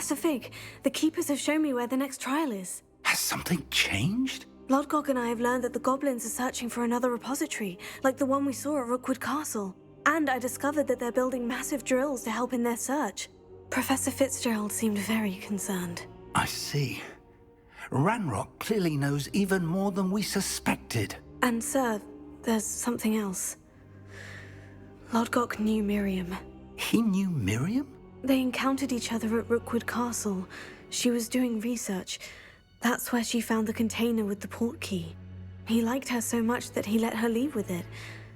Professor Fig, the Keepers have shown me where the next trial is. Has something changed? Lodgok and I have learned that the goblins are searching for another repository, like the one we saw at Rookwood Castle. And I discovered that they're building massive drills to help in their search. Professor Fitzgerald seemed very concerned. I see. Ranrock clearly knows even more than we suspected. And sir, there's something else. Lodgok knew Miriam. He knew Miriam? They encountered each other at Rookwood Castle. She was doing research. That's where she found the container with the port key. He liked her so much that he let her leave with it,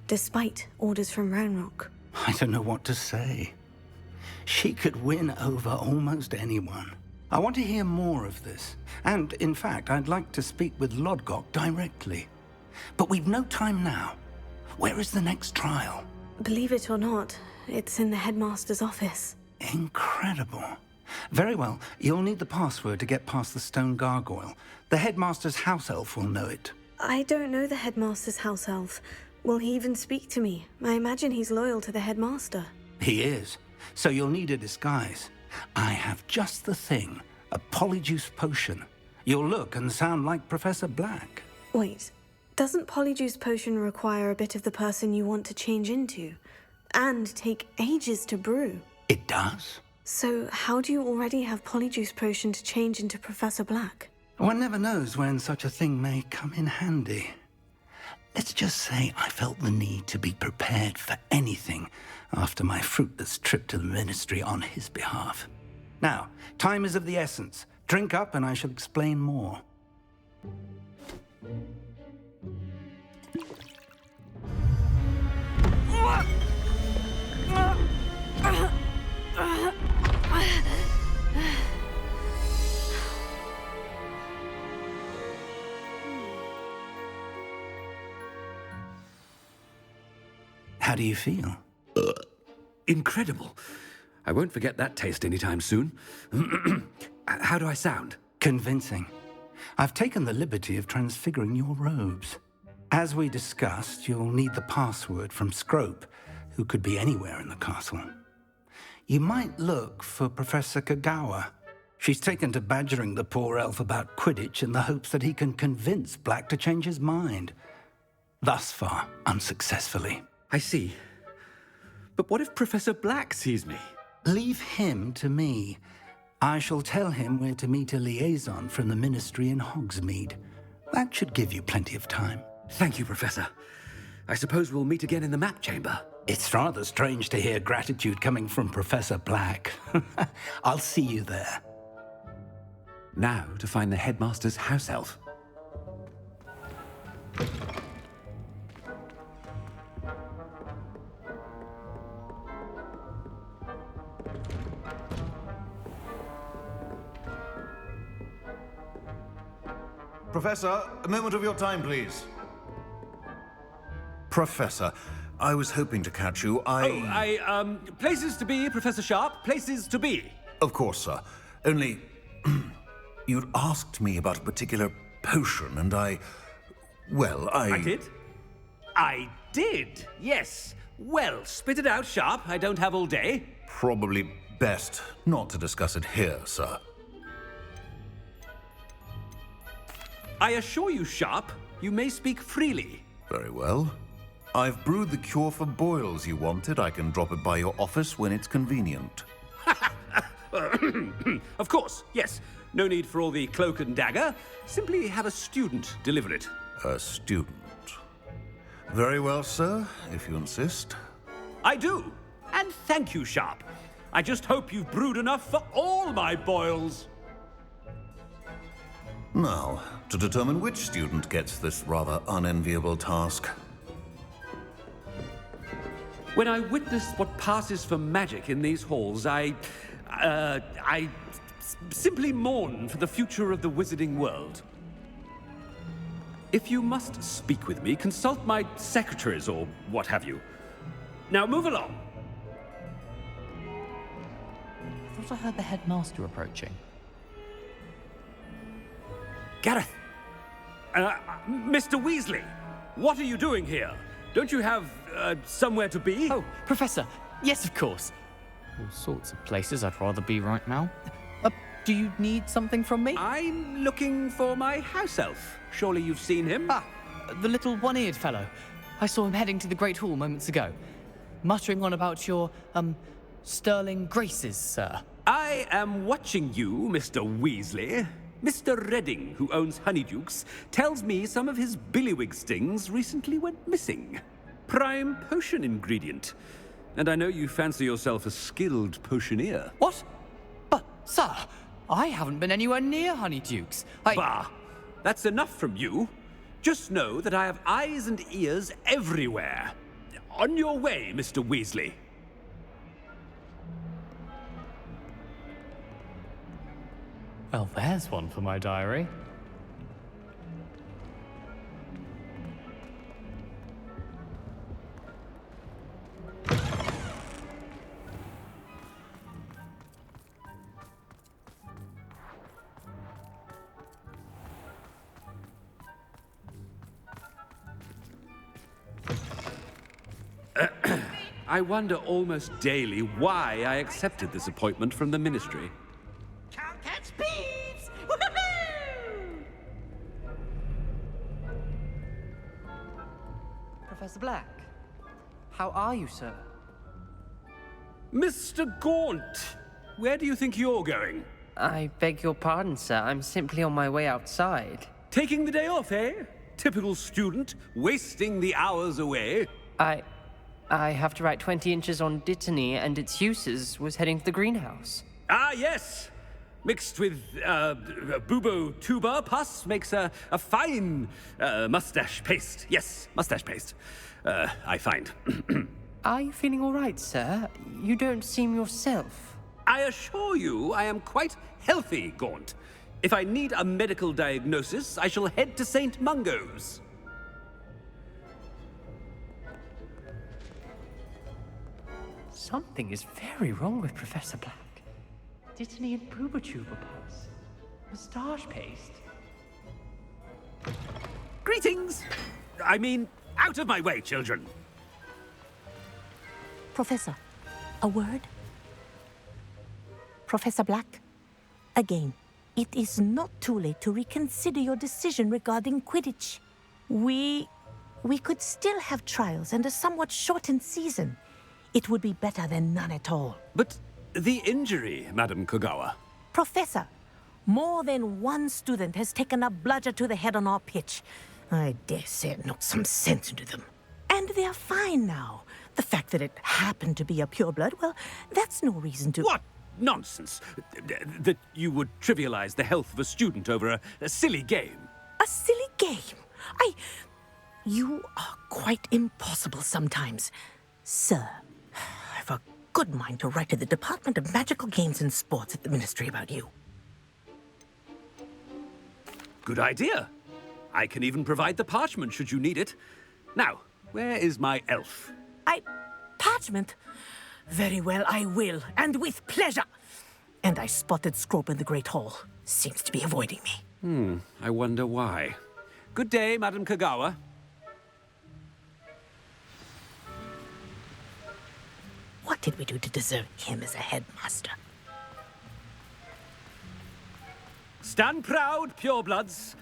despite orders from Ranrock. I don't know what to say. She could win over almost anyone. I want to hear more of this. And, in fact, I'd like to speak with Lodgok directly. But we've no time now. Where is the next trial? Believe it or not, it's in the headmaster's office. Incredible. Very well, you'll need the password to get past the stone gargoyle. The headmaster's house elf will know it. I don't know the headmaster's house elf. Will he even speak to me? I imagine he's loyal to the headmaster. He is. So you'll need a disguise. I have just the thing. A Polyjuice potion. You'll look and sound like Professor Black. Wait, doesn't Polyjuice potion require a bit of the person you want to change into? And take ages to brew? It does. So how do you already have Polyjuice potion to change into Professor Black? One never knows when such a thing may come in handy. Let's just say I felt the need to be prepared for anything after my fruitless trip to the Ministry on his behalf. Now, time is of the essence. Drink up and I shall explain more. How do you feel? Incredible. I won't forget that taste anytime soon. How do I sound? Convincing. I've taken the liberty of transfiguring your robes. As we discussed, you'll need the password from Scrope, who could be anywhere in the castle. You might look for Professor Kogawa. She's taken to badgering the poor elf about Quidditch in the hopes that he can convince Black to change his mind. Thus far, unsuccessfully. I see. But what if Professor Black sees me? Leave him to me. I shall tell him where to meet a liaison from the Ministry in Hogsmeade. That should give you plenty of time. Thank you, Professor. I suppose we'll meet again in the map chamber. It's rather strange to hear gratitude coming from Professor Black. I'll see you there. Now to find the headmaster's house elf. Professor, a moment of your time, please. Professor, I was hoping to catch you. Places to be, Professor Sharp. Places to be. Of course, sir. Only, you'd asked me about a particular potion, and I did? I did, yes. Well, spit it out, Sharp. I don't have all day. Probably best not to discuss it here, sir. I assure you, Sharp, you may speak freely. Very well. I've brewed the cure for boils you wanted. I can drop it by your office when it's convenient. Of course, yes. No need for all the cloak and dagger. Simply have a student deliver it. A student. Very well, sir, if you insist. I do. And thank you, Sharp. I just hope you've brewed enough for all my boils. Now, to determine which student gets this rather unenviable task. When I witness what passes for magic in these halls, I simply mourn for the future of the wizarding world. If you must speak with me, consult my secretaries or what have you. Now move along. I thought I heard the headmaster approaching. Garreth! Mr. Weasley, what are you doing here? Don't you have, somewhere to be? Oh, Professor, yes, of course. All sorts of places I'd rather be right now. Do you need something from me? I'm looking for my house elf. Surely you've seen him? Ah, the little one-eared fellow. I saw him heading to the Great Hall moments ago, muttering on about your, sterling graces, sir. I am watching you, Mr. Weasley. Mr. Redding, who owns Honeydukes, tells me some of his billywig stings recently went missing. Prime potion ingredient. And I know you fancy yourself a skilled potioneer. What? But, sir, I haven't been anywhere near Honeydukes. Bah! That's enough from you. Just know that I have eyes and ears everywhere. On your way, Mr. Weasley. Well, there's one for my diary. I wonder almost daily why I accepted this appointment from the Ministry. Can't catch thieves! Woohoo! Professor Black, how are you, sir? Mr. Gaunt, where do you think you're going? I beg your pardon, sir. I'm simply on my way outside. Taking the day off, eh? Typical student, wasting the hours away. I have to write 20 inches on Dittany and its uses. Was heading to the greenhouse. Ah, yes! Mixed with, bubo tuba pus makes a fine, mustache paste. Yes, mustache paste. I find. Are you feeling all right, sir? You don't seem yourself. I assure you I am quite healthy, Gaunt. If I need a medical diagnosis, I shall head to St. Mungo's. Something is very wrong with Professor Black. Dittany and Boobertuber pus. Moustache paste. Greetings! I mean, out of my way, children. Professor, a word? Professor Black, again, it is not too late to reconsider your decision regarding Quidditch. We could still have trials and a somewhat shortened season. It would be better than none at all. But the injury, Madam Kogawa. Professor, more than one student has taken a bludger to the head on our pitch. I dare say it knocked some sense into them. And they're fine now. The fact that it happened to be a pureblood, well, that's no reason to... What nonsense! That you would trivialize the health of a student over a silly game. A silly game? You are quite impossible sometimes. Sir, I've a good mind to write to the Department of Magical Games and Sports at the Ministry about you. Good idea. I can even provide the parchment should you need it. Now, where is my elf? Parchment? Very well, I will, and with pleasure. And I spotted Scrope in the Great Hall. Seems to be avoiding me. I wonder why. Good day, Madam Kogawa. What did we do to deserve him as a headmaster? Stand proud, purebloods.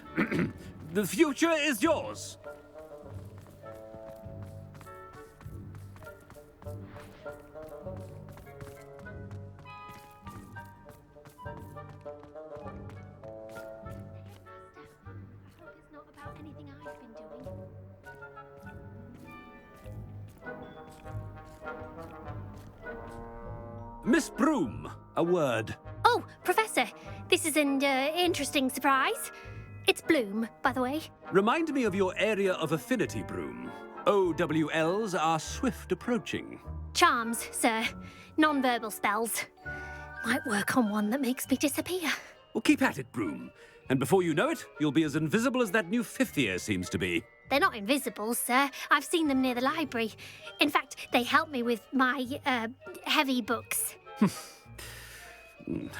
The future is yours. Miss Broom, a word. Oh, Professor, this is an interesting surprise. It's Bloom, by the way. Remind me of your area of affinity, Broom. OWLs are swift approaching. Charms, sir. Non-verbal spells. Might work on one that makes me disappear. Well, keep at it, Broom. And before you know it, you'll be as invisible as that new fifth year seems to be. They're not invisible, sir. I've seen them near the library. In fact, they help me with my, heavy books.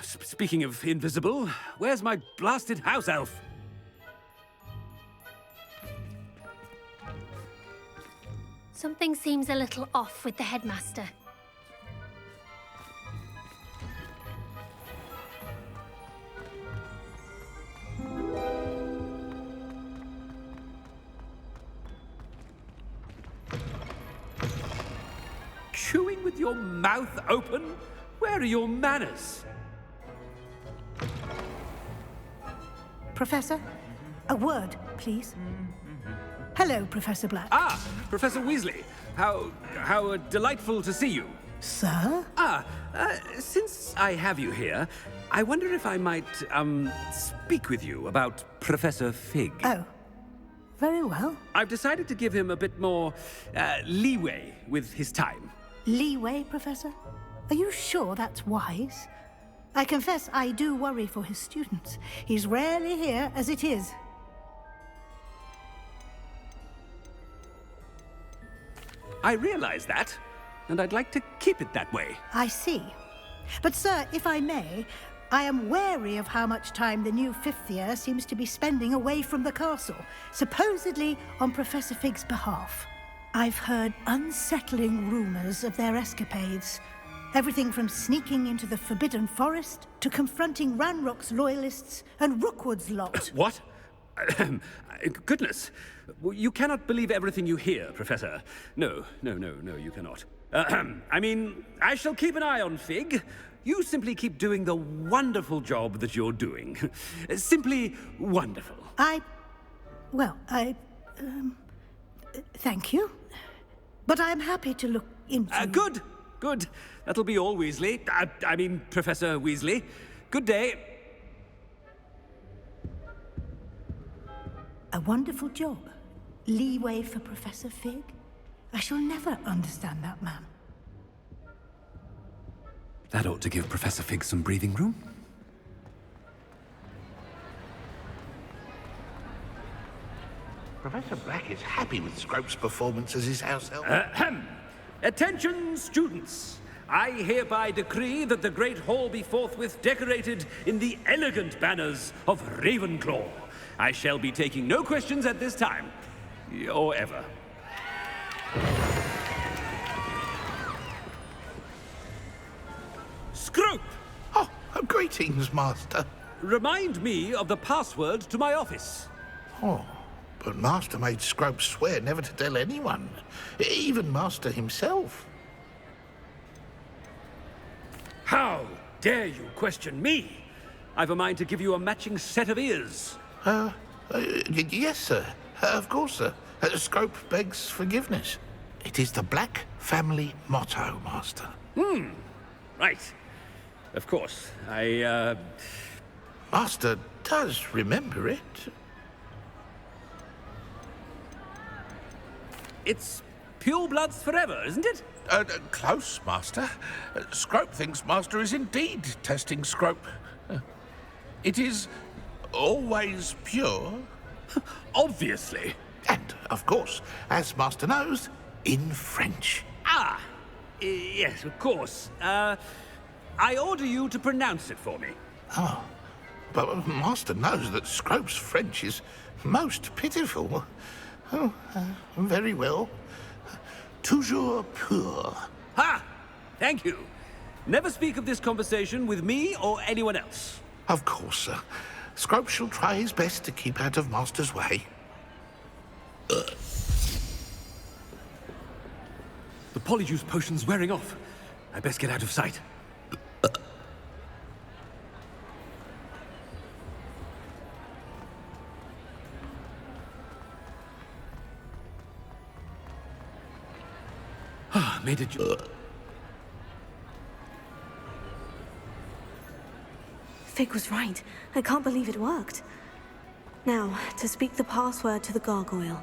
Speaking of invisible, where's my blasted house elf? Something seems a little off with the headmaster. chewing with your mouth open? Where are your manners? Professor, a word, please. Hello, Professor Black. Ah, Professor Weasley. How delightful to see you. Sir? Since I have you here, I wonder if I might, speak with you about Professor Fig. Oh, very well. I've decided to give him a bit more, leeway with his time. Leeway, Professor? Are you sure that's wise? I confess I do worry for his students. He's rarely here as it is. I realize that, and I'd like to keep it that way. I see. But, sir, if I may, I am wary of how much time the new fifth year seems to be spending away from the castle, supposedly on Professor Fig's behalf. I've heard unsettling rumors of their escapades. Everything from sneaking into the Forbidden Forest to confronting Ranrock's loyalists and Rookwood's lot. What? Goodness. You cannot believe everything you hear, Professor. No, you cannot. I mean, I shall keep an eye on Fig. You simply keep doing the wonderful job that you're doing. Simply wonderful. Thank you. But I'm happy to look into... Good. That'll be all, Weasley. I mean, Professor Weasley. Good day. A wonderful job. Leeway for Professor Fig? I shall never understand that man. That ought to give Professor Fig some breathing room. Professor Black is happy with Scrope's performance as his house elf. Attention, students! I hereby decree that the Great Hall be forthwith decorated in the elegant banners of Ravenclaw. I shall be taking no questions at this time, or ever. Scrope! Oh, greetings, Master. Remind me of the password to my office. Oh, but Master made Scrope swear never to tell anyone, even Master himself. How dare you question me? I've a mind to give you a matching set of ears. Yes, sir. Of course, sir. Scrope begs forgiveness. It is the Black family motto, Master. Right. Of course. Master does remember it. It's purebloods forever, isn't it? Close, Master. Scrope thinks Master is indeed testing Scrope. It is always pure. Obviously. And, of course, as Master knows, in French. Yes, of course. I order you to pronounce it for me. Oh, but Master knows that Scrope's French is most pitiful. Oh, very well. Toujours pur. Ha! Thank you. Never speak of this conversation with me or anyone else. Of course, sir. Scrope shall try his best to keep out of Master's way. The Polyjuice potion's wearing off. I best get out of sight. Made it. Fig was right. I can't believe it worked. Now, to speak the password to the gargoyle.